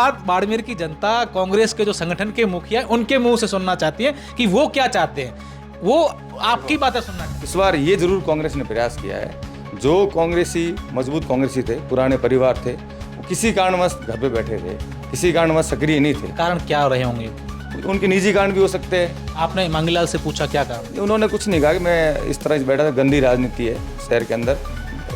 बात बाड़मेर की जनता कांग्रेस के जो संगठन के मुखिया उनके मुंह से सुनना चाहती है कि वो क्या चाहते हैं, वो आपकी बातें सुनना चाहते हैं। इस बार ये जरूर कांग्रेस ने प्रयास किया है, जो कांग्रेसी मजबूत कांग्रेसी थे, पुराने परिवार थे, वो किसी कारणवश घर पे बैठे थे, किसी कारणवश सक्रिय नहीं थे। कारण क्या रहे होंगे? उनके निजी कारण भी हो सकते हैं। आपने मांगीलाल से पूछा क्या कारण? उन्होंने कुछ नहीं कहा कि मैं इस तरह से बैठा था, गंदी राजनीति है शहर के अंदर,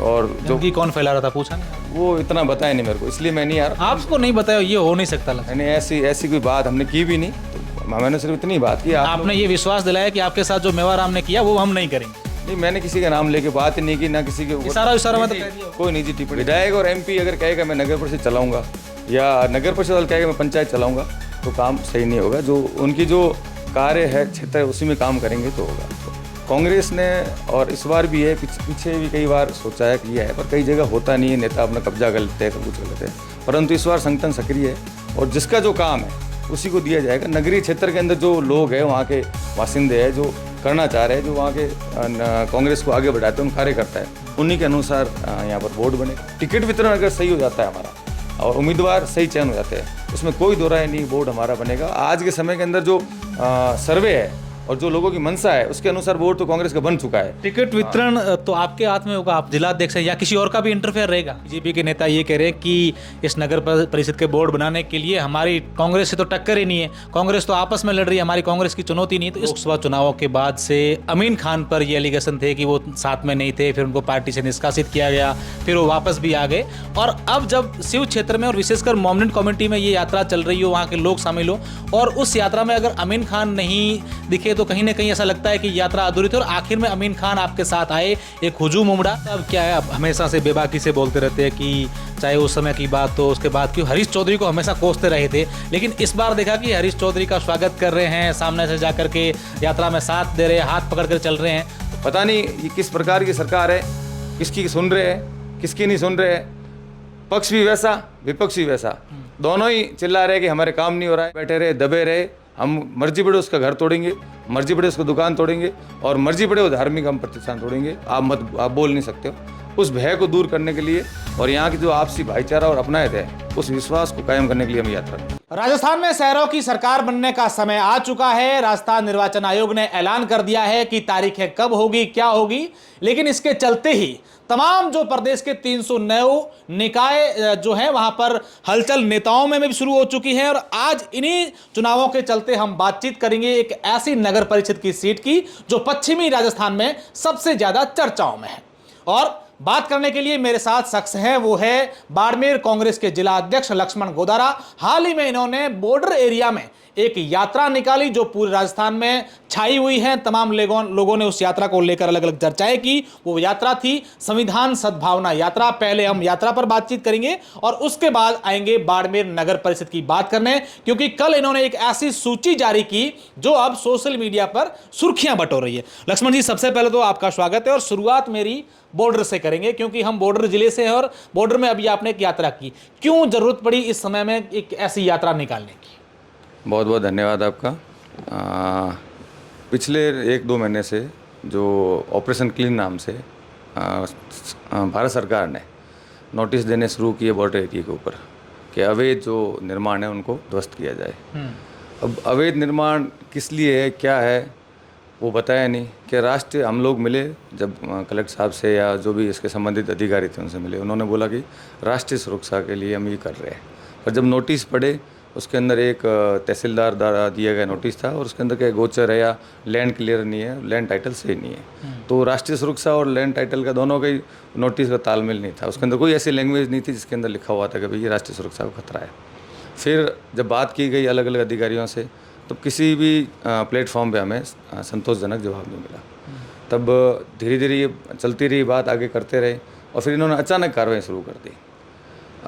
और जो गंदगी कौन फैला रहा था पूछा नहीं? वो इतना बताया नहीं मेरे को, इसलिए मैं नहीं आ रहा। आपको नहीं बताया, ये हो नहीं सकता। मैंने ऐसी कोई बात हमने की भी नहीं, तो मैंने सिर्फ इतनी बात की। आपने ये विश्वास दिलाया कि आपके साथ जो मेवाराम ने किया वो हम नहीं करेंगे। नहीं, मैंने किसी का नाम लेके बात ही नहीं की, ना किसी के इशारा मत कर दिया। कोई निजी टिप्पणी। विधायक और एमपी अगर कहेगा मैं नगर परिषद चलाऊंगा, या नगर परिषद कहेगा मैं पंचायत चलाऊंगा, तो काम सही नहीं होगा। जो उनकी जो कार्य है क्षेत्र है उसी में काम करेंगे तो होगा। कांग्रेस ने, और इस बार भी है, पीछे भी कई बार सोचा है किया है, पर कई जगह होता नहीं है, नेता अपना कब्जा कर लेते हैं, सब कुछ कर लेते हैं। परंतु इस बार संगठन सक्रिय है और जिसका जो काम है उसी को दिया जाएगा। नगरीय क्षेत्र के अंदर जो लोग हैं, वहाँ के बासिंदे हैं, जो करना चाह रहे हैं, जो वहाँ के कांग्रेस को आगे बढ़ाते हैं, उन कार्य करता है, उन्हीं के अनुसार यहाँ पर बोर्ड बने। टिकट वितरण अगर सही हो जाता है हमारा और उम्मीदवार सही चयन हो जाते हैं, उसमें कोई दो राय नहीं, बोर्ड हमारा बनेगा। आज के समय के अंदर जो सर्वे है और जो लोगों की मंशा है उसके अनुसार बोर्ड तो कांग्रेस का बन चुका है। टिकट वितरण तो आपके हाथ में होगा, आप जिला अध्यक्ष या किसी और का भी इंटरफेयर रहेगा? बीजेपी के नेता ये कह रहे हैं कि इस नगर परिषद के बोर्ड बनाने के लिए हमारी कांग्रेस से तो टक्कर ही नहीं है, कांग्रेस तो आपस में लड़ रही है, हमारी कांग्रेस की चुनौती नहीं। तो इस लोकसभा चुनावों के बाद से अमीन खान पर ये एलिगेशन थे कि वो साथ में नहीं थे, फिर उनको पार्टी से निष्कासित किया गया, फिर वो वापस भी आ गए। और अब जब शिव क्षेत्र में और विशेषकर मोमिन कम्युनिटी में ये यात्रा चल रही हो, वहाँ के लोग शामिल हो, और उस यात्रा में अगर अमीन खान नहीं दिखे तो कहीं ना कहीं ऐसा लगता है कि यात्रा अधूरी थी। और आखिर में अमीन खान आपके साथ आए, एक हुजूम उमड़ा। अब क्या है, आप हमेशा से बेबाकी से बोलते रहते हैं कि चाहे उस समय की बात हो, उसके बाद क्यों हरीश चौधरी को हमेशा कोसते रहे थे, लेकिन इस बार देखा कि हरीश चौधरी का स्वागत कर रहे हैं, सामने से जाकर के यात्रा में साथ दे रहे हैं, हाथ पकड़ कर चल रहे हैं। पता नहीं ये किस प्रकार की सरकार है, किसकी सुन रहे हैं, किसकी नहीं सुन रहे हैं। पक्ष भी वैसा, विपक्ष भी वैसा, दोनों ही चिल्ला रहे कि हमारे काम नहीं हो रहा है, बैठे रहे, दबे रहे, हम मर्जी पड़े उसका घर तोड़ेंगे, मर्जी पड़े उसको दुकान तोड़ेंगे, और मर्जी पड़े वो धार्मिक हम प्रतिष्ठान तोड़ेंगे। आप बोल नहीं सकते हो। उस भय को दूर करने के लिए और यहाँ की जो आपसी भाईचारा और अपनायत है, उस विश्वास को कायम करने के लिए हम यात्रा। राजस्थान में शहरों की सरकार बनने का समय आ चुका है। राजस्थान निर्वाचन आयोग ने ऐलान कर दिया है कि तारीखें कब होगी, क्या होगी, लेकिन इसके चलते ही तमाम जो प्रदेश के 309 निकाय जो हैं वहां पर हलचल नेताओं में भी शुरू हो चुकी है। और आज इन्हीं चुनावों के चलते हम बातचीत करेंगे एक ऐसी नगर परिषद की सीट की जो पश्चिमी राजस्थान में सबसे ज्यादा चर्चाओं में है। और बात करने के लिए मेरे साथ शख्स हैं, वो है बाड़मेर कांग्रेस के जिला अध्यक्ष लक्ष्मण गोदारा। हाल ही में इन्होंने बॉर्डर एरिया में एक यात्रा निकाली जो पूरे राजस्थान में छाई हुई है। तमाम लोगों ने उस यात्रा को लेकर अलग अलग चर्चाएं की। वो यात्रा थी संविधान सद्भावना यात्रा। पहले हम यात्रा पर बातचीत करेंगे और उसके बाद आएंगे बाड़मेर नगर परिषद की बात करने, क्योंकि कल इन्होंने एक ऐसी सूची जारी की जो अब सोशल मीडिया पर सुर्खियां बटोर रही है। लक्ष्मण जी, सबसे पहले तो आपका स्वागत है और शुरुआत मेरी बॉर्डर से करेंगे, क्योंकि हम बॉर्डर जिले से हैं और बॉर्डर में अभी आपने एक यात्रा की। क्यों जरूरत पड़ी इस समय में एक ऐसी यात्रा निकालने की? बहुत बहुत धन्यवाद आपका। पिछले 1-2 महीने से जो ऑपरेशन क्लीन नाम से भारत सरकार ने नोटिस देने शुरू किए बॉर्डर एरिया के ऊपर कि अवैध जो निर्माण है उनको ध्वस्त किया जाए। अब अवैध निर्माण किस लिए है, क्या है, वो बताया नहीं। कि राष्ट्रीय हम लोग मिले जब कलेक्टर साहब से या जो भी इसके संबंधित अधिकारी थे उनसे मिले, उन्होंने बोला कि राष्ट्रीय सुरक्षा के लिए हम ये कर रहे हैं। पर जब नोटिस पढ़े उसके अंदर एक तहसीलदार द्वारा दिया गया नोटिस था और उसके अंदर क्या गोचर है या लैंड क्लियर नहीं है, लैंड टाइटल सही नहीं है। तो राष्ट्रीय सुरक्षा और लैंड टाइटल का दोनों का ही नोटिस का तालमेल नहीं था। उसके अंदर कोई ऐसी लैंग्वेज नहीं थी जिसके अंदर लिखा हुआ था कि भाई ये राष्ट्रीय सुरक्षा को खतरा है। फिर जब बात की गई अलग अलग अधिकारियों से, तो किसी भी प्लेटफॉर्म पे हमें संतोषजनक जवाब नहीं मिला। तब धीरे धीरे ये चलती रही, बात आगे करते रहे और फिर इन्होंने अचानक कार्रवाई शुरू कर दी।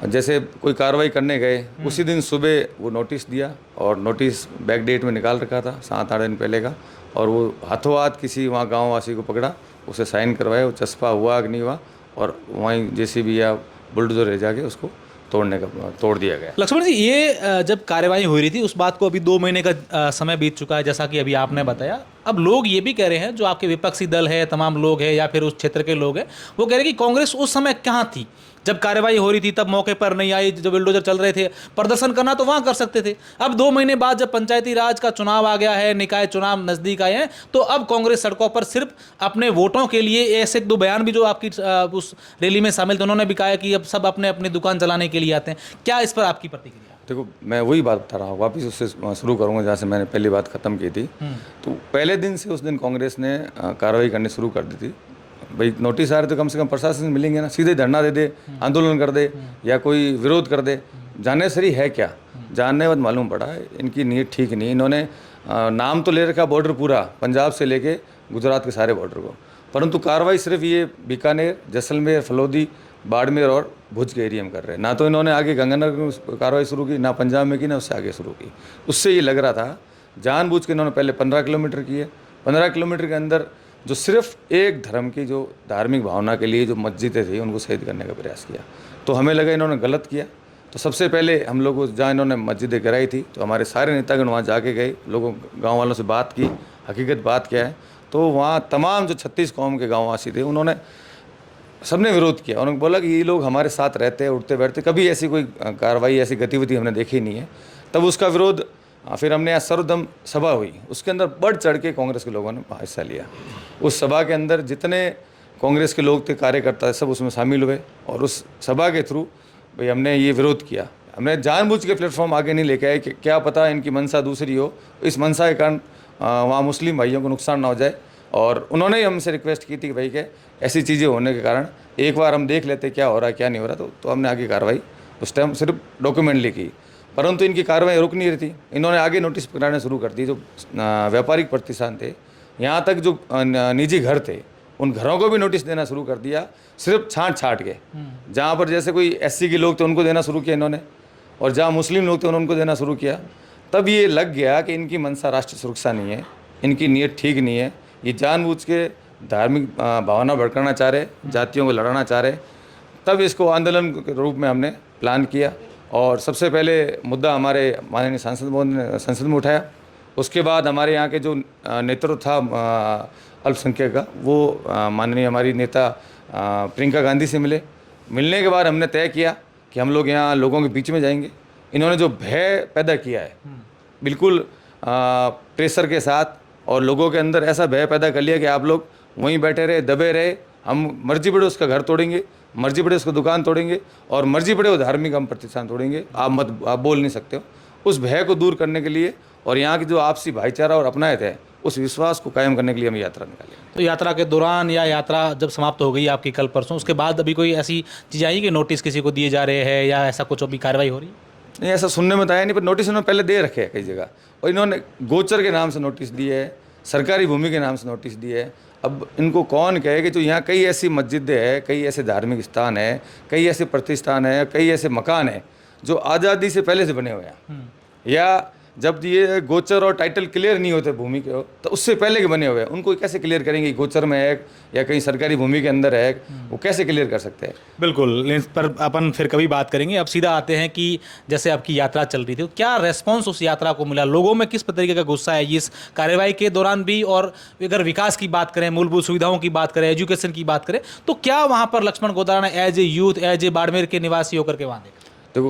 जैसे कोई कार्रवाई करने गए, उसी दिन सुबह वो नोटिस दिया और नोटिस बैक डेट में निकाल रखा था 7-8 दिन पहले का, और वो हाथों हाथ किसी वहाँ गाँव वासी को पकड़ा, उसे साइन करवाया, वो चस्पा हुआ कि नहीं हुआ, और वहीं जेसीबी या बुलडोजर ले जाके उसको तोड़ दिया गया। लक्ष्मण जी, ये जब कार्यवाही हो रही थी उस बात को अभी 2 महीने का समय बीत चुका है, जैसा कि अभी आपने बताया। अब लोग ये भी कह रहे हैं, जो आपके विपक्षी दल है, तमाम लोग हैं या फिर उस क्षेत्र के लोग हैं, वो कह रहे हैं कि कांग्रेस उस समय कहाँ थी जब कार्रवाई हो रही थी तब मौके पर नहीं आई, जब बुलडोजर चल रहे थे, प्रदर्शन करना तो वहां कर सकते थे। अब 2 महीने बाद जब पंचायती राज का चुनाव आ गया है, निकाय चुनाव नजदीक आए हैं, तो अब कांग्रेस सड़कों पर सिर्फ अपने वोटों के लिए, ऐसे 2 बयान भी जो आपकी उस रैली में शामिल थे, उन्होंने भी कहा है कि अब सब अपने अपनी दुकान चलाने के लिए आते हैं। क्या इस पर आपकी प्रतिक्रिया? देखो, मैं वही बात बता रहा हूँ, वापस उससे शुरू करूँगा जहाँ से मैंने पहली बात ख़त्म की थी। तो पहले दिन से उस दिन कांग्रेस ने कार्रवाई करनी शुरू कर दी थी। भाई नोटिस आ रहे तो कम से कम प्रशासन से मिलेंगे ना, सीधे धरना दे दे, आंदोलन कर दे या कोई विरोध कर दे, जानने से ही है क्या। जानने के बाद मालूम पड़ा इनकी नीयत ठीक नहीं। इन्होंने नाम तो ले रखा बॉर्डर पूरा, पंजाब से लेके गुजरात के सारे बॉर्डर को, परंतु कार्रवाई सिर्फ ये बीकानेर, जैसलमेर, फलोदी, बाड़मेर और भुज के एरिया में कर रहे हैं। ना तो इन्होंने आगे गंगानगर में कार्रवाई शुरू की, ना पंजाब में की, ना उससे आगे शुरू की। उससे ये लग रहा था जानबूझ के इन्होंने पहले 15 किलोमीटर की है। 15 किलोमीटर के अंदर जो सिर्फ एक धर्म की जो धार्मिक भावना के लिए जो मस्जिदें थी उनको शहीद करने का प्रयास किया। तो हमें लगा इन्होंने गलत किया। तो सबसे पहले हम लोग जहाँ इन्होंने मस्जिदें गिराई थी, तो हमारे सारे नेतागण वहाँ जाके गए, लोगों गाँव वालों से बात की, हकीकत बात क्या है। तो वहाँ तमाम जो 36 कौम के गाँववासी थे, उन्होंने सबने विरोध किया। उन्होंने बोला कि ये लोग हमारे साथ रहते हैं, उठते बैठते, कभी ऐसी कोई कार्रवाई, ऐसी गतिविधि हमने देखी नहीं है। तब उसका विरोध फिर हमने यहाँ सर्वधर्म सभा हुई, उसके अंदर बढ़ चढ़ के कांग्रेस के लोगों ने हिस्सा लिया। उस सभा के अंदर जितने कांग्रेस के लोग थे, कार्यकर्ता, सब उसमें शामिल हुए और उस सभा के थ्रू भाई हमने ये विरोध किया। हमने जानबूझ के प्लेटफॉर्म आगे नहीं लेके आए कि क्या पता इनकी मंशा दूसरी हो, इस मंशा के कारण वहाँ मुस्लिम भाइयों को नुकसान ना हो जाए। और उन्होंने ही हमसे रिक्वेस्ट की थी कि भाई के ऐसी चीज़ें होने के कारण एक बार हम देख लेते क्या हो रहा है क्या नहीं हो रहा। तो हमने आगे कार्रवाई उस टाइम सिर्फ डॉक्यूमेंटली की, परंतु इनकी कार्रवाई रुक नहीं रही थी। इन्होंने आगे नोटिस पकड़ाने शुरू कर दी। जो व्यापारिक प्रतिष्ठान थे, यहाँ तक जो निजी घर थे, उन घरों को भी नोटिस देना शुरू कर दिया, सिर्फ छांट के। जहाँ पर जैसे कोई SC के लोग थे उनको देना शुरू किया इन्होंने, और जहाँ मुस्लिम लोग थे उनको देना शुरू किया। तब ये लग गया कि इनकी मंशा राष्ट्रीय सुरक्षा नहीं है, इनकी नीयत ठीक नहीं है, ये जानबूझ के धार्मिक भावना भड़काना चाह रहे, जातियों को लड़ाना चाह रहे। तब इसको आंदोलन के रूप में हमने प्लान किया और सबसे पहले मुद्दा हमारे माननीय सांसद महोदय ने संसद में उठाया। उसके बाद हमारे यहाँ के जो नेतृत्व था अल्पसंख्यक का, वो माननीय हमारी नेता प्रियंका गांधी से मिले। मिलने के बाद हमने तय किया कि हम लोग यहाँ लोगों के बीच में जाएंगे। इन्होंने जो भय पैदा किया है, बिल्कुल प्रेशर के साथ, और लोगों के अंदर ऐसा भय पैदा कर लिया कि आप लोग वहीं बैठे रहे, दबे रहे, हम मर्जी पड़े उसका घर तोड़ेंगे, मर्जी पड़े उसका दुकान तोड़ेंगे, और मर्जी पड़े वो धार्मिक हम प्रतिष्ठान तोड़ेंगे, आप बोल नहीं सकते हो। उस भय को दूर करने के लिए और यहाँ की जो आपसी भाईचारा और अपनायत है, उस विश्वास को कायम करने के लिए हम यात्रा निकाले। तो यात्रा के दौरान या यात्रा जब समाप्त हो गई आपकी कल परसों, उसके बाद अभी कोई ऐसी चीज़ आई कि नोटिस किसी को दिए जा रहे हैं या ऐसा कुछ अभी कार्रवाई हो रही है? नहीं, ऐसा सुनने में तो आया नहीं, पर नोटिस इन्होंने पहले दे रखे हैं कई जगह। और इन्होंने गोचर के नाम से नोटिस दिए है, सरकारी भूमि के नाम से नोटिस दिए है। अब इनको कौन कहे कि जो यहाँ कई ऐसी मस्जिदें हैं, कई ऐसे धार्मिक स्थान है, कई ऐसे प्रतिष्ठान है, कई ऐसे मकान है जो आज़ादी से पहले से बने हुए हैं, या जब ये गोचर और टाइटल क्लियर नहीं होते भूमि के, तो उससे पहले के बने हुए हैं, उनको कैसे क्लियर करेंगे? गोचर में है या कहीं सरकारी भूमि के अंदर है, वो कैसे क्लियर कर सकते हैं? बिल्कुल, इस पर अपन फिर कभी बात करेंगे। अब सीधा आते हैं कि जैसे आपकी यात्रा चल रही थी, तो क्या रेस्पॉन्स उस यात्रा को मिला? लोगों में किस तरीके का गुस्सा है इस कार्रवाई के दौरान भी? और अगर विकास की बात करें, मूलभूत सुविधाओं की बात करें, एजुकेशन की बात करें, तो क्या वहाँ पर लक्ष्मण गोदारा ने as a youth, as a Barmer के निवासी होकर के वहाँ देखा? देखो,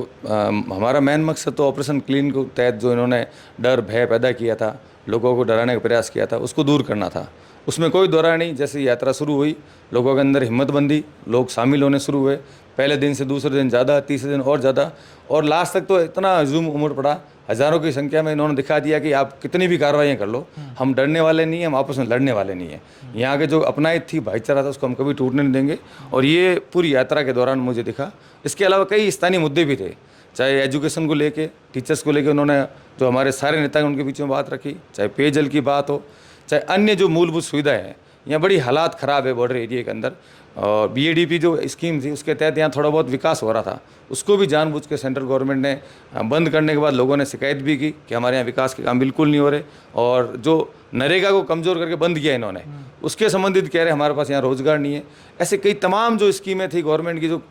हमारा मेन मकसद तो ऑपरेशन क्लीन के तहत जो इन्होंने डर भय पैदा किया था, लोगों को डराने का प्रयास किया था, उसको दूर करना था। उसमें कोई दौरा नहीं। जैसे यात्रा शुरू हुई, लोगों के अंदर हिम्मत बंदी, लोग शामिल होने शुरू हुए। पहले दिन से दूसरे दिन ज़्यादा, तीसरे दिन और ज़्यादा, और लास्ट तक तो इतना हजूम उमड़ पड़ा, हज़ारों की संख्या में। इन्होंने दिखा दिया कि आप कितनी भी कार्रवाइयाँ कर लो, हम डरने वाले नहीं हैं, हम आपस में लड़ने वाले नहीं हैं। यहाँ के जो अपनायत थी, भाईचारा था, उसको हम कभी टूटने नहीं देंगे। और ये पूरी यात्रा के दौरान मुझे दिखा। इसके अलावा कई स्थानीय मुद्दे भी थे, चाहे एजुकेशन को लेके, टीचर्स को लेके उन्होंने जो हमारे सारे नेता उनके बीच में बात रखी, चाहे पेयजल की बात हो, चाहे अन्य जो मूलभूत सुविधाएं हैं। यहाँ बड़ी हालात ख़राब है बॉर्डर एरिया के अंदर, और BADP जो स्कीम थी उसके तहत यहाँ थोड़ा बहुत विकास हो रहा था, उसको भी जानबूझ के सेंट्रल गवर्नमेंट ने बंद करने के बाद लोगों ने शिकायत भी की कि हमारे यहाँ विकास के काम बिल्कुल नहीं हो रहे। और जो नरेगा को कमज़ोर करके बंद किया इन्होंने, उसके संबंधित कह रहे हमारे पास यहाँ रोज़गार नहीं है। ऐसे कई तमाम जो स्कीमें थी गवर्नमेंट की, जो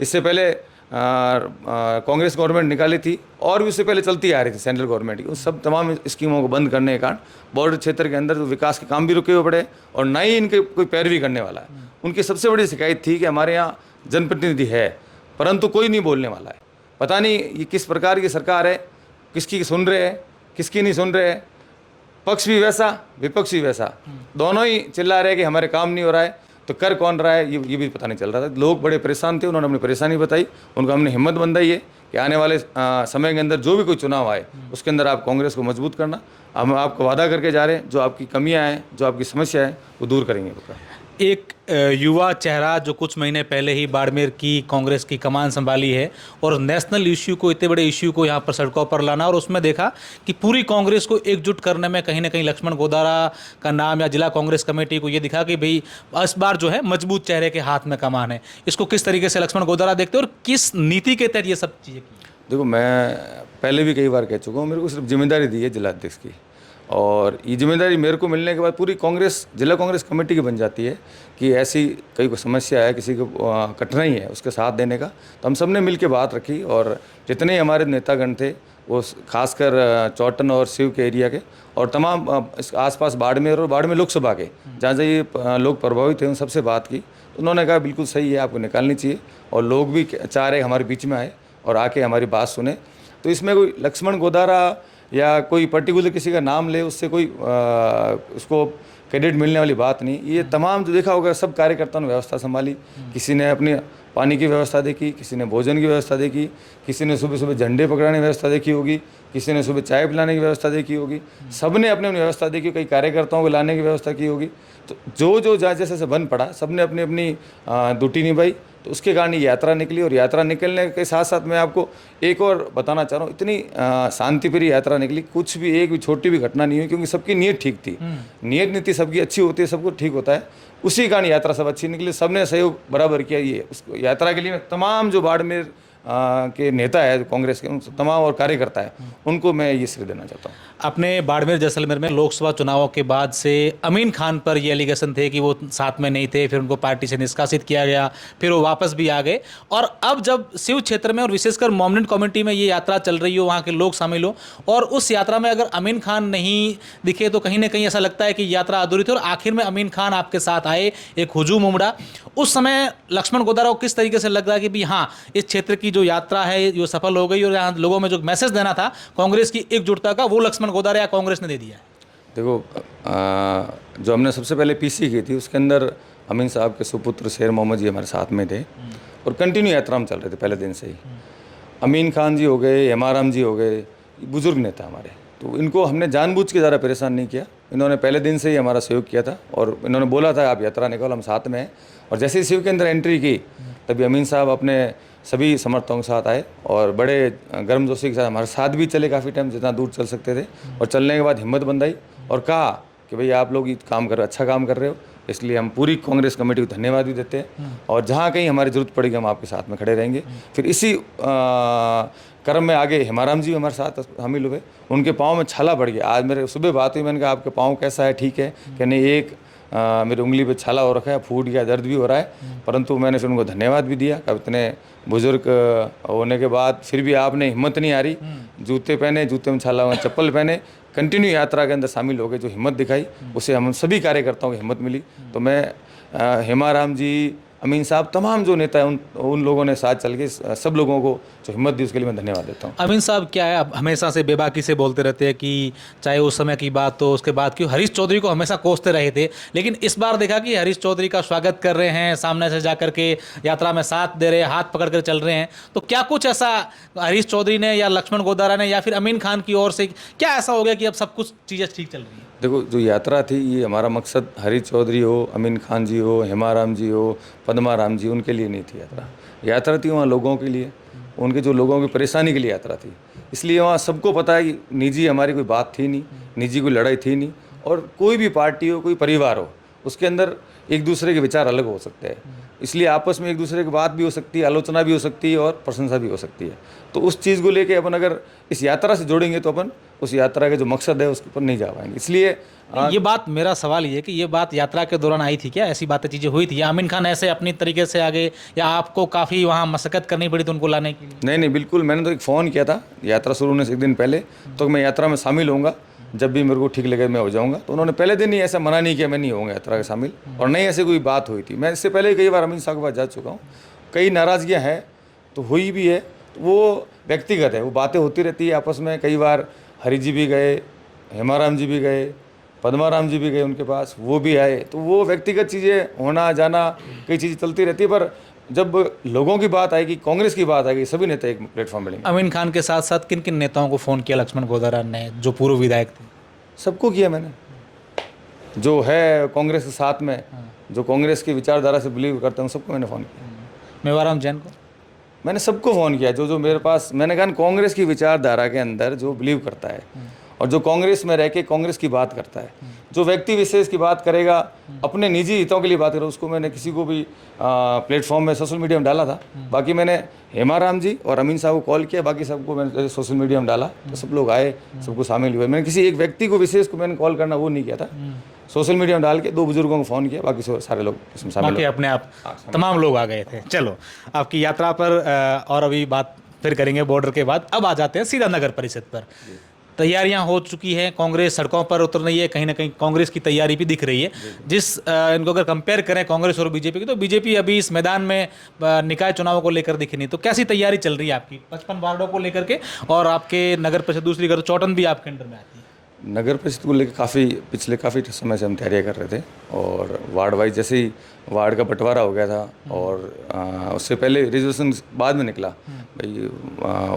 इससे पहले कांग्रेस गवर्नमेंट निकाली थी और भी उससे पहले चलती आ रही थी सेंट्रल गवर्नमेंट की, उस सब तमाम स्कीमों को बंद करने के कारण बॉर्डर क्षेत्र के अंदर जो विकास के काम भी रुके हुए पड़े, और ना ही इनके कोई पैरवी करने वाला है। उनकी सबसे बड़ी शिकायत थी कि हमारे यहाँ जनप्रतिनिधि है, परंतु कोई नहीं बोलने वाला है। पता नहीं ये किस प्रकार की सरकार है, किसकी सुन रहे हैं, किसकी नहीं सुन रहे हैं। पक्ष भी वैसा, विपक्ष भी वैसा, दोनों ही चिल्ला रहे हैं कि हमारे काम नहीं हो रहा है, तो कर कौन रहा है ये भी पता नहीं चल रहा था। लोग बड़े परेशान थे, उन्होंने अपनी परेशानी बताई, उनको हमने हिम्मत बंधाई है कि आने वाले समय के अंदर जो भी कोई चुनाव आए उसके अंदर आप कांग्रेस को मजबूत करना। हम आपको वादा करके जा रहे हैं, जो आपकी कमियां हैं, जो आपकी समस्या है, वो दूर करेंगे। एक युवा चेहरा जो कुछ महीने पहले ही बाड़मेर की कांग्रेस की कमान संभाली है और नेशनल इश्यू को, इतने बड़े इश्यू को यहाँ पर सड़कों पर लाना, और उसमें देखा कि पूरी कांग्रेस को एकजुट करने में कहीं ना कहीं लक्ष्मण गोदारा का नाम या जिला कांग्रेस कमेटी को ये दिखा कि भाई इस बार जो है मजबूत चेहरे के हाथ में कमान है। इसको किस तरीके से लक्ष्मण गोदारा देखते हैं और किस नीति के तहत ये सब चीज़ें की? देखो, मैं पहले भी कई बार कह चुका हूँ, मेरे को सिर्फ जिम्मेदारी दी है जिलाध्यक्ष की, और ये जिम्मेदारी मेरे को मिलने के बाद पूरी कांग्रेस, जिला कांग्रेस कमेटी की बन जाती है कि ऐसी कोई समस्या है, किसी को कठिनाई है, उसके साथ देने का। तो हम सब ने मिल के बात रखी, और जितने हमारे नेतागण थे वो खासकर चौटन और शिव के एरिया के, और तमाम इस आसपास बाड़मेर और बाड़मेर लोकसभा के जहाँ से ये लोग प्रभावित थे, उन सबसे बात की। तो उन्होंने कहा बिल्कुल सही है, आपको निकालनी चाहिए, और लोग भी चाह रहे हमारे बीच में आए और आके हमारी बात सुने। तो इसमें कोई लक्ष्मण गोदारा या कोई पर्टिकुलर किसी का नाम ले, उससे कोई उसको क्रेडिट मिलने वाली बात नहीं। ये तमाम जो देखा होगा, सब कार्यकर्ताओं ने व्यवस्था संभाली। किसी ने अपनी पानी की व्यवस्था देखी, किसी ने भोजन की व्यवस्था देखी, किसी ने सुबह सुबह झंडे पकड़ाने की व्यवस्था देखी होगी, किसी ने सुबह चाय पिलाने की व्यवस्था देखी होगी। सब ने अपनी अपनी व्यवस्था देखी, कई कार्यकर्ताओं को लाने की व्यवस्था की होगी। तो जो जहाँ जैसे बन पड़ा, सब ने अपनी अपनी ड्यूटी निभाई। तो उसके कारण ये यात्रा निकली, और यात्रा निकलने के साथ साथ मैं आपको एक और बताना चाह रहा हूँ, इतनी शांतिप्रिय यात्रा निकली, कुछ भी एक भी छोटी भी घटना नहीं हुई, क्योंकि सबकी नीयत ठीक थी। नीयत नीति सबकी अच्छी होती है, सबको ठीक होता है, उसी कारण यात्रा सब अच्छी निकली। सबने सहयोग बराबर किया। ये उस यात्रा के लिए मैं तमाम जो बाड़मेर के नेता है कांग्रेस के, उन तमाम और कार्यकर्ता है, उनको मैं ये श्रेय देना चाहता हूँ। अपने बाड़मेर जैसलमेर में लोकसभा चुनावों के बाद से अमीन खान पर ये एलिगेशन थे कि वो साथ में नहीं थे, फिर उनको पार्टी से निष्कासित किया गया, फिर वो वापस भी आ गए। और अब जब शिव क्षेत्र में और विशेषकर मोमनेट कम्युनिटी में ये यात्रा चल रही हो, वहाँ के लोग शामिल हो, और उस यात्रा में अगर अमीन खान नहीं दिखे तो कहीं ना कहीं ऐसा लगता है कि यात्रा अधूरी थी, और आखिर में अमीन खान आपके साथ आए, एक हुजूम उमड़ा। उस समय लक्ष्मण गोदारा को किस तरीके से लग रहा है कि भाई हाँ, इस क्षेत्र की जो यात्रा है जो सफल हो गई, और यहाँ लोगों में जो मैसेज देना था कांग्रेस की एकजुटता का, वो लक्ष्मण गोदारा या कांग्रेस ने दे दिया है? देखो, जो हमने सबसे पहले पीसी की थी, उसके अंदर अमीन साहब के सुपुत्र शेर मोहम्मद जी हमारे साथ में थे, और कंटिन्यू यात्रा में चल रहे थे पहले दिन से ही। अमीन खान जी हो गए, हेमाराम जी हो गए, बुजुर्ग नेता हमारे, तो इनको हमने जानबूझ के ज़्यादा परेशान नहीं किया। इन्होंने पहले दिन से ही हमारा सहयोग किया था, और इन्होंने बोला था आप यात्रा निकालो, हम साथ में हैं। और जैसे ही शिव के अंदर एंट्री की, तभी अमीन साहब अपने सभी समर्थकों के साथ आए, और बड़े गर्मजोशी के साथ हमारे साथ भी चले काफ़ी टाइम, जितना दूर चल सकते थे। और चलने के बाद हिम्मत बंधाई और कहा कि भाई आप लोग काम कर रहे हो, अच्छा काम कर रहे हो, इसलिए हम पूरी कांग्रेस कमेटी को धन्यवाद भी देते हैं, और जहाँ कहीं हमारी ज़रूरत पड़ेगी हम आपके साथ में खड़े रहेंगे। फिर इसी क्रम में आगे हेमाराम जी हमारे साथ शामिल हुए। उनके पाँव में छाला पड़ गया। आज मेरे सुबह बात हुई, मैंने कहा आपके पाँव कैसा है, ठीक है कि नहीं? एक मेरी उंगली पे छाला हो रखा है, फूट गया, दर्द भी हो रहा है, परंतु मैंने फिर उनको धन्यवाद भी दिया। अब इतने बुजुर्ग होने के बाद फिर भी आपने हिम्मत नहीं आ रही, जूते पहने, जूते में छाला हुआ, चप्पल पहने, कंटिन्यू यात्रा के अंदर शामिल हो गए। जो हिम्मत दिखाई, उससे हम सभी कार्यकर्ताओं को हिम्मत मिली। तो मैं हेमाराम जी, अमीन साहब, तमाम जो नेता हैं, उन लोगों ने साथ चल के सब लोगों को जो हिम्मत दी, उसके लिए मैं धन्यवाद देता हूँ। अमीन साहब क्या है, अब हमेशा से बेबाकी से बोलते रहते हैं कि चाहे उस समय की बात हो, उसके बाद क्यों हरीश चौधरी को हमेशा कोसते रहे थे, लेकिन इस बार देखा कि हरीश चौधरी का स्वागत कर रहे हैं, सामने से जा करके यात्रा में साथ दे रहे हैं, हाथ पकड़ कर चल रहे हैं। तो क्या कुछ ऐसा हरीश चौधरी ने या लक्ष्मण गोदारा ने या फिर अमीन खान की ओर से क्या ऐसा हो गया कि अब सब कुछ चीज़ें ठीक चल रही हैं? देखो, जो यात्रा थी, ये हमारा मकसद हरीश चौधरी हो, अमीन खान जी हो, हेमाराम जी हो, पद्माराम जी, उनके लिए नहीं थी यात्रा। यात्रा थी वहाँ लोगों के लिए, उनके जो लोगों की परेशानी के लिए यात्रा थी। इसलिए वहाँ सबको पता है कि निजी हमारी कोई बात थी नहीं, निजी कोई लड़ाई थी नहीं। और कोई भी पार्टी हो, कोई परिवार हो, उसके अंदर एक दूसरे के विचार अलग हो सकते हैं, इसलिए आपस में एक दूसरे की बात भी हो सकती है, आलोचना भी हो सकती है, और प्रशंसा भी हो सकती है। तो उस चीज़ को लेके अपन अगर इस यात्रा से जोड़ेंगे तो अपन उस यात्रा के जो मकसद है उसके ऊपर नहीं जा पाएंगे। इसलिए ये बात, मेरा सवाल ये है कि ये बात यात्रा के दौरान आई थी क्या? ऐसी बातें चीज़ें हुई थी या अमीन खान ऐसे अपनी तरीके से आगे, या आपको काफ़ी वहाँ मशक्कत करनी पड़ी तो उनको लाने के लिए? नहीं, बिल्कुल। मैंने तो एक फ़ोन किया था यात्रा शुरू होने से एक दिन पहले, तो मैं यात्रा में शामिल होऊंगा, जब भी मेरे को ठीक लगे मैं हो जाऊंगा। तो उन्होंने पहले दिन ही ऐसा मना नहीं किया मैं नहीं होऊंगा यात्रा में शामिल, और नहीं ऐसे कोई बात हुई थी। मैं इससे पहले कई बार अमीन साहब के पास जा चुका हूँ, कई नाराज़गियाँ हैं तो हुई भी है, तो वो व्यक्तिगत है, वो बातें होती रहती है आपस में। कई बार हरि जी भी गए, हेमाराम जी भी गए, पद्माराम जी भी गए उनके पास, वो भी आए, तो वो व्यक्तिगत चीज़ें होना जाना कई चीज़ें चलती रहती है। पर जब लोगों की बात आएगी, कांग्रेस की बात आएगी, सभी नेता एक प्लेटफॉर्म मिलेंगे। अमीन खान के साथ साथ किन किन नेताओं को फ़ोन किया लक्ष्मण गोदारा ने, जो पूर्व विधायक थे? सबको किया मैंने, जो है कांग्रेस के साथ में, जो कांग्रेस की विचारधारा से बिलीव करते हैं, सबको मैंने फ़ोन किया। मेवाराम जैन को? मैंने सबको फ़ोन किया, जो जो मेरे पास, मैंने कहा कांग्रेस की विचारधारा के अंदर जो बिलीव करता है और जो कांग्रेस में रह के कांग्रेस की बात करता है, जो व्यक्ति विशेष की बात करेगा, अपने निजी हितों के लिए बात करेगा, उसको मैंने किसी को भी प्लेटफॉर्म में सोशल मीडिया में डाला था। बाकी मैंने हेमाराम जी और अमीन साहब को कॉल किया, बाकी सबको मैंने सोशल मीडिया में डाला, तो सब लोग आए, सबको शामिल हुए। मैंने किसी एक व्यक्ति को विशेष को मैंने कॉल करना वो नहीं किया था, सोशल मीडिया में डाल के 2 बुजुर्गों को फ़ोन किया, बाकी सारे लोग इसमें शामिल बाकी हुए। अपने आप तमाम लोग आ गए थे। चलो, आपकी यात्रा पर और अभी बात फिर करेंगे बॉर्डर के बाद। अब आ जाते हैं सीधा नगर परिषद पर। तैयारियां हो चुकी हैं, कांग्रेस सड़कों पर उतर रही है, कहीं ना कहीं कांग्रेस की तैयारी भी दिख रही है। इनको अगर कंपेयर करें कांग्रेस और बीजेपी की, तो बीजेपी अभी इस मैदान में निकाय चुनावों को लेकर दिखी नहीं। तो कैसी तैयारी चल रही है आपकी 55 वार्डों को लेकर के, और आपके नगर परिषद दूसरी कर चौटन भी आपके अंडर में आती है? नगर परिषद को लेकर पिछले काफ़ी समय से हम तैयारियाँ कर रहे थे, और वार्ड वाइज जैसे ही वार्ड का बंटवारा हो गया था, और उससे पहले रिजर्वेशन बाद में निकला भाई,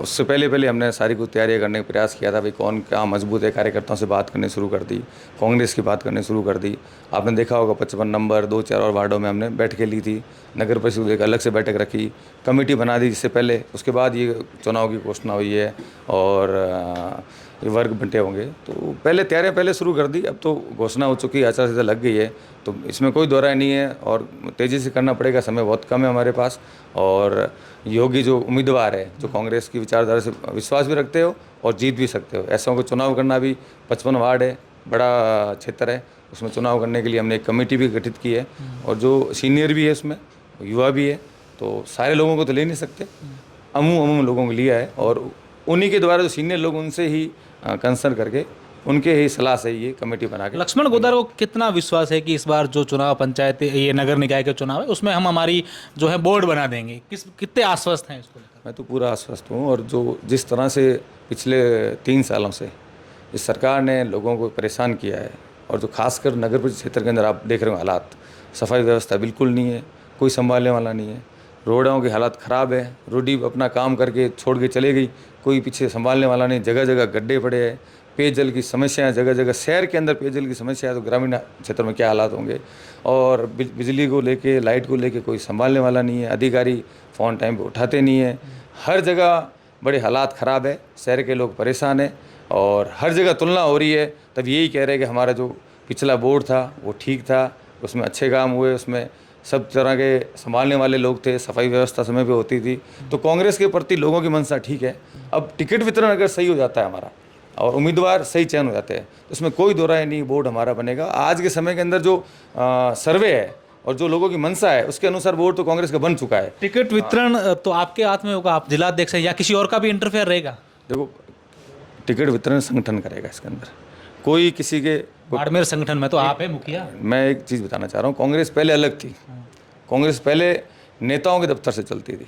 उससे पहले हमने सारी कुछ तैयारियाँ करने का प्रयास किया था भाई, कौन क्या मजबूत है, कार्यकर्ताओं से बात करनी शुरू कर दी, कांग्रेस की बात करनी शुरू कर दी। आपने देखा होगा 55 नंबर 2-4 और वार्डों में हमने बैठकें ली थी, नगर परिषद को लेकर अलग से बैठक रखी, कमेटी बना दी जिससे पहले, उसके बाद ये चुनाव की घोषणा हुई है और ये वर्ग बंटे होंगे। तो पहले तैयारियां पहले शुरू कर दी, अब तो घोषणा हो चुकी है, आचार संहिता लग गई है, तो इसमें कोई दो राय नहीं है, और तेज़ी से करना पड़ेगा, समय बहुत कम है हमारे पास। और योगी जो उम्मीदवार है, जो कांग्रेस की विचारधारा से विश्वास भी रखते हो और जीत भी सकते हो, ऐसा को चुनाव करना भी, 55 वार्ड है, बड़ा क्षेत्र है, उसमें चुनाव करने के लिए हमने एक कमेटी भी गठित की है, और जो सीनियर भी है उसमें, युवा भी है, तो सारे लोगों को तो ले नहीं सकते, अमूम लोगों को लिया है, और उन्हीं के द्वारा जो सीनियर लोग, उनसे ही कंसल्ट करके, उनके ही सलाह से ये कमेटी बना के। लक्ष्मण गोदारा को कितना विश्वास है कि इस बार जो चुनाव पंचायत, ये नगर निकाय के चुनाव है, उसमें हम हमारी जो है बोर्ड बना देंगे? कितने आश्वस्त हैं इसको लेकर? मैं तो पूरा आश्वस्त हूँ, और जो जिस तरह से पिछले 3 सालों से इस सरकार ने लोगों को परेशान किया है, और जो खासकर नगर परिषद क्षेत्र के अंदर आप देख रहे हो हालात, सफाई व्यवस्था बिल्कुल नहीं है, कोई संभालने वाला नहीं है, रोडों की हालत ख़राब है, रोडी अपना काम करके छोड़ के चले गई, कोई पीछे संभालने वाला नहीं, जगह जगह गड्ढे पड़े हैं, पेयजल की समस्याएं जगह जगह, शहर के अंदर पेयजल की समस्या है, तो ग्रामीण क्षेत्र में क्या हालात होंगे। और बिजली को लेके, लाइट को लेके कोई संभालने वाला नहीं है, अधिकारी फ़ोन टाइम पे उठाते नहीं है, हर जगह बड़े हालात ख़राब है, शहर के लोग परेशान हैं, और हर जगह तुलना हो रही है। तब यही कह रहे हैं कि हमारा जो पिछला बोर्ड था वो ठीक था, उसमें अच्छे काम हुए, उसमें सब तरह के संभालने वाले लोग थे, सफाई व्यवस्था समय पे होती थी, तो कांग्रेस के प्रति लोगों की मंशा ठीक है। अब टिकट वितरण अगर सही हो जाता है हमारा, और उम्मीदवार सही चयन हो जाते हैं, तो उसमें कोई दो राय नहीं, बोर्ड हमारा बनेगा। आज के समय के अंदर जो सर्वे है और जो लोगों की मंशा है, उसके अनुसार बोर्ड तो कांग्रेस का बन चुका है। टिकट वितरण तो आपके हाथ में होगा, आप जिलाध्यक्ष हैं, या किसी और का भी इंटरफेयर रहेगा? देखो, टिकट वितरण संगठन करेगा, इसके अंदर कोई किसी के, बाड़मेर संगठन में तो आप है मुखिया। मैं एक चीज़ बताना चाह रहा हूँ, कांग्रेस पहले अलग थी, कांग्रेस पहले नेताओं के दफ्तर से चलती थी,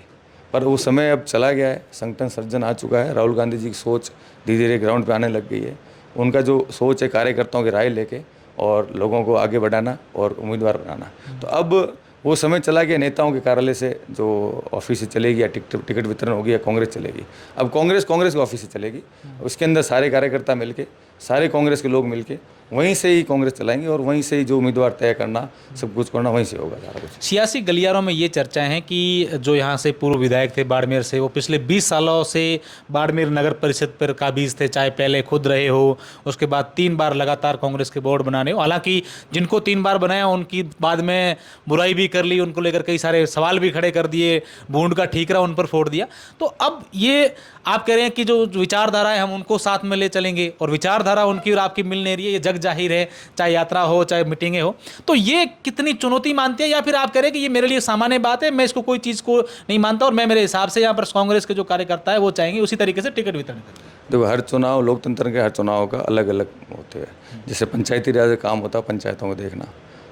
पर वो समय अब चला गया है, संगठन सर्जन आ चुका है, राहुल गांधी जी की सोच धीरे धीरे ग्राउंड पे आने लग गई है, उनका जो सोच है कार्यकर्ताओं की राय लेके और लोगों को आगे बढ़ाना और उम्मीदवार बनाना, तो अब वो समय चला गया, नेताओं के कार्यालय से जो ऑफिस से चलेगी, या टिकट वितरण होगी, या कांग्रेस चलेगी। अब कांग्रेस के ऑफिस से चलेगी, उसके अंदर सारे कार्यकर्ता मिलके, सारे कांग्रेस के लोग मिलके वहीं से ही कांग्रेस चलाएंगे, और वहीं से ही जो उम्मीदवार तय करना, सब कुछ करना वहीं से होगा सारा कुछ। सियासी गलियारों में ये चर्चाएं हैं कि जो यहाँ से पूर्व विधायक थे बाड़मेर से, वो पिछले 20 सालों से बाड़मेर नगर परिषद पर काबिज थे, चाहे पहले खुद रहे हो, उसके बाद 3 बार लगातार कांग्रेस के बोर्ड बनाने हो। हालांकि जिनको 3 बार बनाया उनकी बाद में बुराई भी कर ली, उनको लेकर कई सारे सवाल भी खड़े कर दिए, बूंद का ठीकरा उन पर फोड़ दिया। तो अब ये आप कह रहे हैं कि जो विचारधारा है हम उनको साथ में ले चलेंगे, और विचारधारा उनकी और आपकी मिल नहीं रही है, ये जग जाहिर है, चाहे यात्रा हो चाहे मीटिंगें हो। तो ये कितनी चुनौती मानते हैं, या फिर आप कह रहे हैं कि ये मेरे लिए सामान्य बात है, मैं इसको कोई चीज़ को नहीं मानता, और मैं मेरे हिसाब से यहाँ पर कांग्रेस के जो कार्यकर्ता है वो चाहेंगे उसी तरीके से टिकट वितरण करें? देखो, हर चुनाव, लोकतंत्र के हर चुनाव का अलग अलग होते हैं। जैसे पंचायती राज का काम होता है पंचायतों को देखना,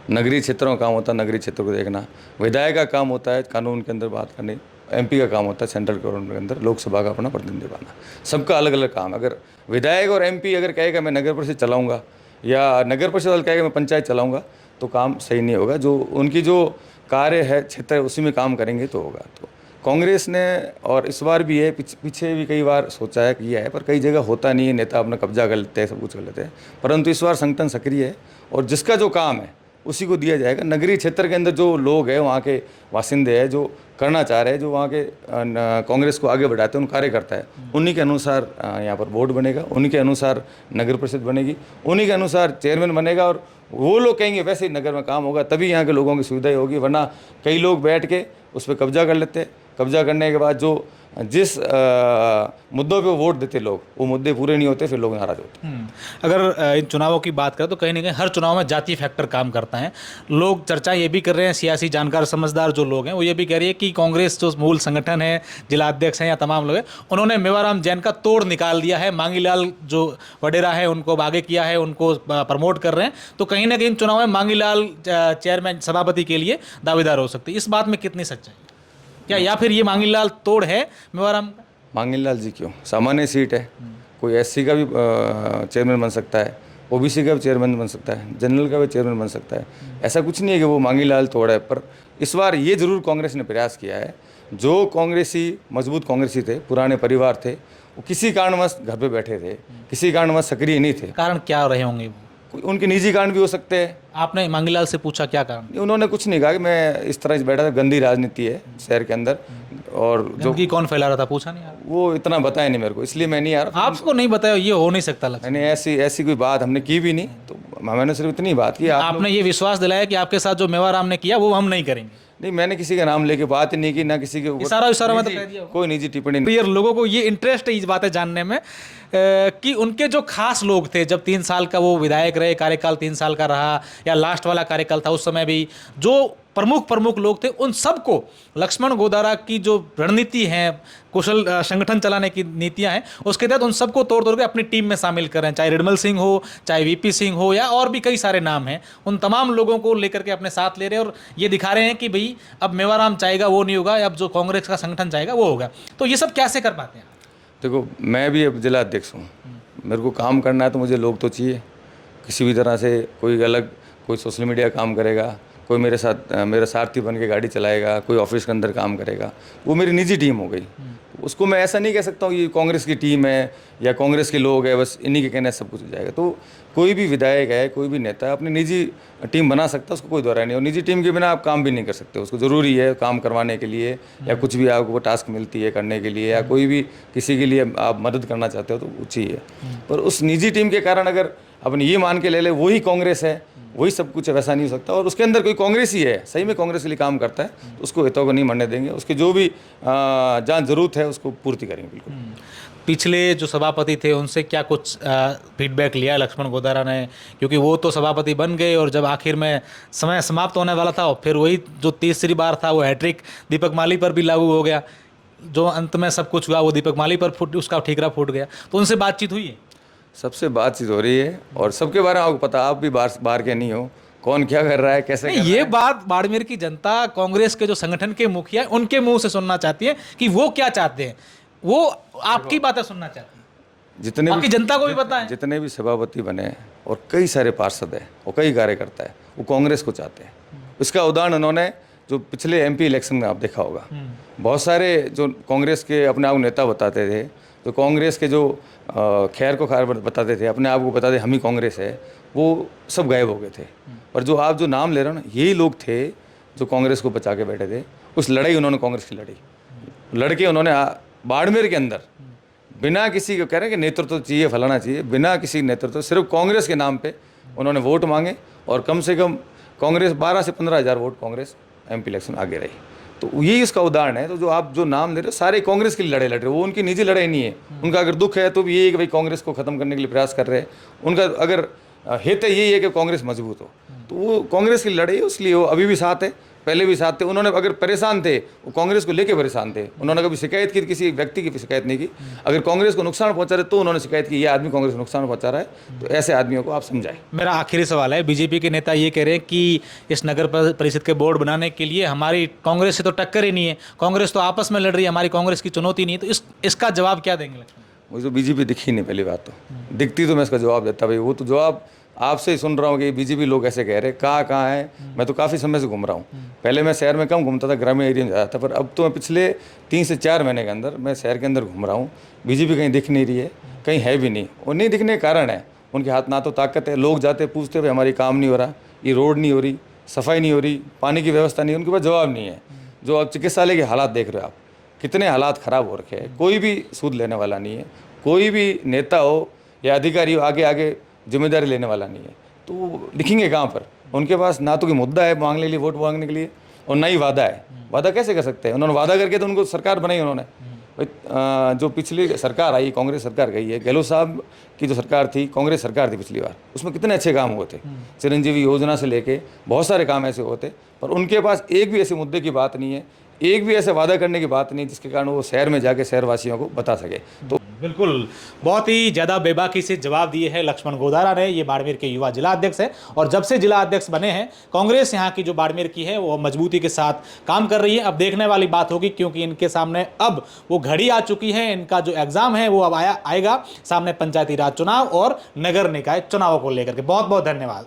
नगरीय क्षेत्रों का काम होता है नगरीय क्षेत्र को देखना, विधायक का काम होता है कानून के अंदर बात करनी, एमपी का काम होता है सेंट्रल गवर्नमेंट के अंदर लोकसभा का अपना प्रतिनिधि बनाना। सबका अलग अलग काम है। अगर विधायक और एमपी अगर कहेगा मैं नगर परिषद चलाऊँगा या नगर परिषद वाला कहेगा मैं पंचायत चलाऊँगा तो काम सही नहीं होगा। जो उनकी जो कार्य है क्षेत्र है उसी में काम करेंगे तो होगा। तो कांग्रेस ने और इस बार भी है, पीछे भी कई बार सोचा है किया है, पर कई जगह होता नहीं है, नेता अपना कब्जा कर लेते हैं, सब कुछ कर लेते हैं। परंतु इस बार संगठन सक्रिय है और जिसका जो काम है उसी को दिया जाएगा। नगरीय क्षेत्र के अंदर जो लोग हैं, वहाँ के बासिंदे हैं, जो करना चाह रहे हैं, जो वहाँ के कांग्रेस को आगे बढ़ाते हैं, उन कार्यकर्ता है, उन्हीं के अनुसार यहाँ पर बोर्ड बनेगा, उन्हीं के अनुसार नगर परिषद बनेगी, उन्हीं के अनुसार चेयरमैन बनेगा और वो लोग कहेंगे वैसे ही नगर में काम होगा, तभी यहाँ के लोगों की सुविधा होगी। वरना कई लोग बैठ के उस पर कब्जा कर लेते हैं। कब्जा करने के बाद जो जिस मुद्दों पे वोट देते लोग, वो मुद्दे पूरे नहीं होते, फिर लोग नाराज होते हैं। अगर इन चुनावों की बात करें तो कहीं ना कहीं हर चुनाव में जातीय फैक्टर काम करता है। लोग चर्चा ये भी कर रहे हैं, सियासी जानकार समझदार जो लोग हैं वो ये भी कह रही है कि कांग्रेस जो मूल संगठन है, जिला अध्यक्ष हैं या तमाम लोग हैं, उन्होंने मेवाराम जैन का तोड़ निकाल दिया है। मांगीलाल जो वडेरा है उनको आगे किया है, उनको प्रमोट कर रहे हैं। तो कहीं ना कहीं इन चुनाव में मांगीलाल चेयरमैन सभापति के लिए दावेदार हो सकती है। इस बात में कितनी सच्चाई क्या, या फिर ये मांगीलाल तोड़ है मेवाराम का? मांगीलाल जी क्यों, सामान्य सीट है, कोई एससी का भी चेयरमैन बन सकता है, ओबीसी का भी चेयरमैन बन सकता है, जनरल का भी चेयरमैन बन सकता है। ऐसा कुछ नहीं है कि वो मांगीलाल तोड़ है। पर इस बार ये जरूर कांग्रेस ने प्रयास किया है, जो कांग्रेसी मजबूत कांग्रेसी थे, पुराने परिवार थे, वो किसी कारणवश घर पे बैठे थे, किसी कारणवश सक्रिय नहीं थे। कारण क्या रहे होंगे? उनके निजी कारण भी हो सकते हैं। आपने मांगीलाल से पूछा क्या कारण? उन्होंने कुछ नहीं कहा कि मैं इस तरह से बैठा था, गंदी राजनीति है शहर के अंदर और जो गंदगी कौन फैला रहा था, पूछा नहीं? वो इतना बताया नहीं मेरे को, इसलिए मैं नहीं आ रहा। आपको नहीं बताया, ये हो नहीं सकता लगता। मैंने ऐसी कोई बात हमने की भी नहीं, तो मैंने सिर्फ इतनी बात की। आपने ये विश्वास दिलाया कि आपके साथ जो मेवाराम ने किया वो हम नहीं करेंगे? नहीं, मैंने किसी का नाम लेके बात ही नहीं की, ना किसी के ऊपर इशारा में तो कह दिया कोई निजी टिप्पणी नहीं। यार लोगों को ये इंटरेस्ट है इस बातें जानने में कि उनके जो खास लोग थे, जब 3 साल का वो विधायक रहे, कार्यकाल 3 साल का रहा, या लास्ट वाला कार्यकाल था उस समय भी, जो प्रमुख लोग थे, उन सबको लक्ष्मण गोदारा की जो रणनीति है, कुशल संगठन चलाने की नीतियां हैं, उसके तहत उन सबको तोड़ के अपनी टीम में शामिल कर रहे हैं। चाहे रिडमल सिंह हो, चाहे वीपी सिंह हो, या और भी कई सारे नाम हैं, उन तमाम लोगों को लेकर के अपने साथ ले रहे हैं और ये दिखा रहे हैं कि भाई अब मेवाराम चाहेगा वो नहीं होगा, अब जो कांग्रेस का संगठन चाहेगा वो होगा। तो ये सब कैसे कर पाते हैं? देखो, मैं भी अब जिला अध्यक्ष हूँ, मेरे को काम करना है तो मुझे लोग तो चाहिए। किसी भी तरह से कोई सोशल मीडिया काम करेगा, कोई मेरे साथ मेरा सारथी बन के गाड़ी चलाएगा, कोई ऑफिस के अंदर काम करेगा, वो मेरी निजी टीम हो गई। उसको मैं ऐसा नहीं कह सकता हूँ ये कांग्रेस की टीम है या कांग्रेस के लोग हैं, बस इन्हीं के कहने से सब कुछ हो जाएगा। तो कोई भी विधायक है, कोई भी नेता है, अपनी निजी टीम बना सकता है, उसको कोई दोहराई नहीं। और निजी टीम के बिना आप काम भी नहीं कर सकते। उसको ज़रूरी है काम करवाने के लिए, या कुछ भी आपको टास्क मिलती है करने के लिए, या कोई भी किसी के लिए आप मदद करना चाहते हो तो वो चाहिए। पर उस निजी टीम के कारण अगर अपने ये मान के ले ले वही कांग्रेस है, वही सब कुछ है, वैसा नहीं हो सकता। और उसके अंदर कोई कांग्रेस ही है, सही में कांग्रेस के लिए काम करता है, तो उसको हितों को नहीं मरने देंगे। उसकी जो भी जहाँ ज़रूरत है उसको पूर्ति करेंगे। बिल्कुल। पिछले जो सभापति थे उनसे क्या कुछ फीडबैक लिया लक्ष्मण गोदारा ने? क्योंकि वो तो सभापति बन गए और जब आखिर में समय समाप्त होने वाला था, और फिर वही जो तीसरी बार था वो हैट्रिक दीपक माली पर भी लागू हो गया। जो अंत में सब कुछ हुआ वो दीपक माली पर उसका ठीकरा फूट गया। तो उनसे बातचीत हुई है? सबसे बातचीत हो रही है और सबके बारे में आपको पता, आप भी बाहर के नहीं हो, कौन क्या कर रहा है, कैसे कर रहा है। ये बात बाड़मेर की जनता, कांग्रेस के जो संगठन के मुखिया है, उनके मुंह से सुनना चाहती है कि वो क्या चाहते हैं। वो आपकी बातें सुनना चाहती है, जितने भी जनता को भी पता है। जितने भी सभापति बने और कई सारे पार्षद हैं और कई कार्यकर्ता है, वो कांग्रेस को चाहते हैं। इसका उदाहरण उन्होंने जो पिछले एमपी इलेक्शन में आप देखा होगा, बहुत सारे जो कांग्रेस के अपने आप को नेता बताते थे, तो कांग्रेस के जो खैर को खार बताते थे, अपने आप को बताते हम ही कांग्रेस है, वो सब गायब हो गए थे। पर जो आप जो नाम ले रहे हो ना, यही लोग थे जो कांग्रेस को बचा के बैठे थे। उस लड़ाई उन्होंने कांग्रेस की लड़के उन्होंने बाड़मेर के अंदर बिना किसी को कह रहे हैं कि नेतृत्व चाहिए, फलाना चाहिए, बिना किसी नेतृत्व, सिर्फ कांग्रेस के नाम पे उन्होंने वोट मांगे और कम से कम कांग्रेस 12 से 15 हज़ार वोट कांग्रेस एमपी इलेक्शन आगे रही। तो यही उसका उदाहरण है। तो जो आप जो नाम ले रहे हो सारे कांग्रेस के लिए लड़ाई लड़ रहे हो, वो उनकी निजी लड़ाई नहीं है। उनका अगर दुख है तो भी यही है कि भाई कांग्रेस को खत्म करने के लिए प्रयास कर रहे हैं। उनका अगर हित यही है कि कांग्रेस मजबूत हो, तो वो कांग्रेस की लड़ाई है, इसलिए वो अभी भी साथ है। पहले भी साथ थे, उन्होंने अगर परेशान थे वो कांग्रेस को लेके परेशान थे, उन्होंने कभी शिकायत की किसी व्यक्ति की शिकायत नहीं की। अगर कांग्रेस को नुकसान पहुंचा रहे तो उन्होंने शिकायत की ये आदमी कांग्रेस को नुकसान पहुंचा रहा है, तो ऐसे आदमियों को आप समझाएं। मेरा आखिरी सवाल है, बीजेपी के नेता ये कह रहे हैं कि इस नगर परिषद के बोर्ड बनाने के लिए हमारी कांग्रेस से तो टक्कर ही नहीं है, कांग्रेस तो आपस में लड़ रही है, हमारी कांग्रेस की चुनौती नहीं है, तो इसका जवाब क्या देंगे? मुझे तो बीजेपी दिखी नहीं, पहली बात तो दिखती तो मैं इसका जवाब देता भाई, वो तो जवाब आपसे ही सुन रहा हूँ कि बीजेपी लोग ऐसे कह रहे हैं, कहाँ है। मैं तो काफ़ी समय से घूम रहा हूँ, पहले मैं शहर में कम घूमता था, ग्रामीण एरिया में ज़्यादा था, पर अब तो मैं पिछले 3 से 4 महीने के अंदर मैं शहर के अंदर घूम रहा हूँ। बीजेपी कहीं दिख नहीं रही है, कहीं है भी नहीं, और नहीं दिखने का कारण है उनके हाथ ना तो ताकत है। लोग जाते पूछते भाई हमारी काम नहीं हो रहा, ये रोड नहीं हो रही, सफाई नहीं हो रही, पानी की व्यवस्था नहीं, उनके पास जवाब नहीं है। जो अब चिकित्सालय के हालात देख रहे हो आप, कितने हालात ख़राब हो रखे हैं, कोई भी सूद लेने वाला नहीं है, कोई भी नेता हो या अधिकारी हो आगे आगे जिम्मेदारी लेने वाला नहीं है, तो वो लिखेंगे कहाँ पर? उनके पास ना तो कोई मुद्दा है मांगने के लिए, वोट मांगने के लिए, और ना ही वादा है। वादा कैसे कर सकते हैं? उन्होंने वादा करके तो उनको सरकार बनाई उन्होंने। जो पिछली सरकार आई, कांग्रेस सरकार गई है, गहलोत साहब की जो सरकार थी, कांग्रेस सरकार थी पिछली बार, उसमें कितने अच्छे काम हुए थे, चिरंजीवी योजना से लेके बहुत सारे काम ऐसे हुए थे, पर उनके पास एक भी ऐसे मुद्दे की बात नहीं है, एक भी ऐसे वादा करने की बात नहीं जिसके कारण वो शहर में जाके शहरवासियों को बता सके। तो बिल्कुल, बहुत ही ज़्यादा बेबाकी से जवाब दिए हैं लक्ष्मण गोदारा ने। ये बाड़मेर के युवा जिला अध्यक्ष है, और जब से जिला अध्यक्ष बने हैं कांग्रेस यहाँ की जो बाड़मेर की है वो मजबूती के साथ काम कर रही है। अब देखने वाली बात होगी, क्योंकि इनके सामने अब वो घड़ी आ चुकी है, इनका जो एग्जाम है वो अब आएगा सामने, पंचायती राज चुनाव और नगर निकाय चुनावों को लेकर के। बहुत बहुत धन्यवाद।